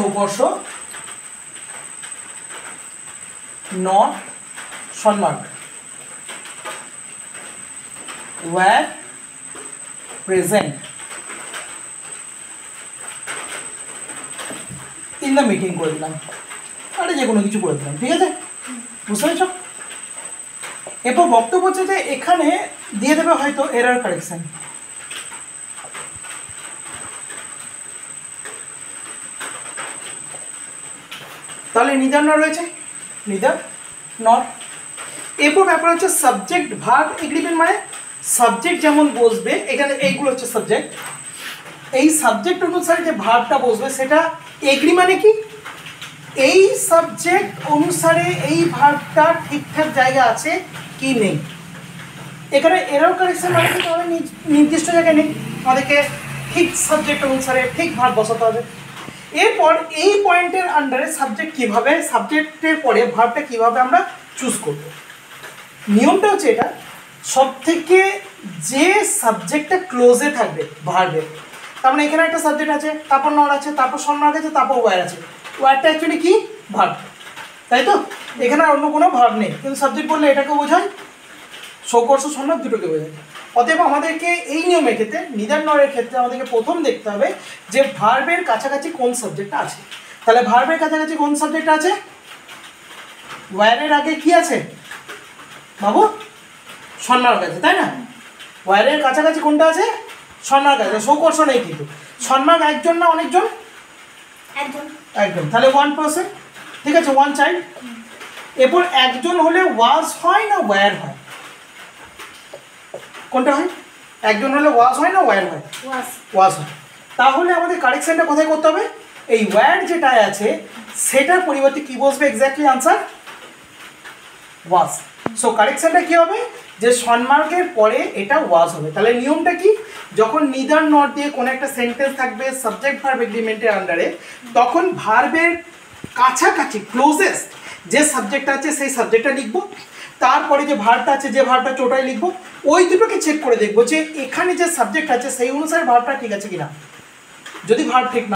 Saukarsha not সন্মার্ক were present in the meeting করে দিলাম, আরে যে কোনো কিছু করে দিলাম, ঠিক আছে, বুঝতে পেরেছ? এরপর বক্তব্য হচ্ছে যে এখানে দিয়ে দেবে হয়তো এরর কারেকশন। তাহলে নিদার নট রয়েছে, নিদার নট। এরপর ব্যাপার হচ্ছে সাবজেক্ট ভার্ব এগ্রিমেন্ট, মানে সাবজেক্ট যেমন বসবে এখানে, এইগুলো হচ্ছে সাবজেক্ট, এই সাবজেক্ট অনুসারে যে ভার্বটা বসবে সেটা এগ্রি মানে কি, এই সাবজেক্ট অনুসারে এই ভার্বটা ঠিকঠাক জায়গা আছে কি নেই। এখানে এরর কারেকশন মানে কি, তাহলে নির্দিষ্ট জায়গায় নেই, আমাদেরকে ঠিক সাবজেক্ট অনুসারে ঠিক ভার্ব বসাতে হবে। এরপর এই পয়েন্টের আন্ডারে সাবজেক্ট কীভাবে, সাবজেক্টের পরে ভার্বটা কীভাবে আমরা চুজ করব। নিয়মটা হচ্ছে এটা, সব থেকে যে সাবজেক্টটা ক্লোজে থাকবে ভার্বের, তার মানে এখানে একটা সাবজেক্ট আছে, তারপর নট আছে, তারপর সন্মার্ক আছে, তারপর ওয়্যার আছে, ওয়্যারটা অ্যাকচুয়ালি কি ভার্ব, তাই তো? এখানে আর অন্য কোনো ভার্ব নেই, কিন্তু সাবজেক্ট বললে এটাকে বোঝায়, সৌকর্ষ সন্মার্ক দুটোকে বোঝায়। অতএব আমাদেরকে এই নিয়মের ক্ষেত্রে, নিদার নরের ক্ষেত্রে আমাদেরকে প্রথম দেখতে হবে যে ভার্বের কাছাকাছি কোন সাবজেক্টটা আছে। তাহলে ভার্বের কাছাকাছি কোন সাবজেক্ট আছে, ওয়্যারের আগে কি আছে বাবু, সন্মার্ক আছে, তাই না? ওয়্যারের কাছাকাছি কোনটা আছে, সন্মার্ক আছে, সৌকর্ষ নেই কিন্তু। সন্মার্ক একজন না অনেকজন, একজন, একজন, তাহলে ওয়ান পার্সন, ঠিক আছে, ওয়ান চাইল্ড। এরপর একজন হলে ওয়াজ হয় না ওয়্যার হয়, কোনটা হয়? একজন হলে ওয়াজ হয় না ওয়্যার হয়, ওয়াজ হয়। তাহলে আমাদের কারেকশনটা কোথায় করতে হবে, এই ওয়্যার যেটা আছে সেটার পরিবর্তে কি বসবে, এক্স্যাক্টলি আনসার ওয়াজ। সো কারেকশনটা কি হবে, যে সন্মার্কের পরে এটা ওয়াজ হবে। তাহলে নিয়মটা কি, যখন নিদার নট দিয়ে কোনো একটা সেন্টেন্স থাকবে সাবজেক্ট ভার্ব এগ্রিমেন্টের আন্ডারে, তখন ভার্বের কাছাকাছি ক্লোজেস্ট যে সাবজেক্ট আছে সেই সাবজেক্টটা লিখবো, তারপরে যে ভার্বটা আছে যে ভার্বটা চোটাই লিখবো, ওই দুটোকে চেক করে দেখবো যে এখানে যে সাবজেক্ট আছে সেই অনুসারে ভার্বটা ঠিক আছে কিনা। যদি ভার্ব ঠিক না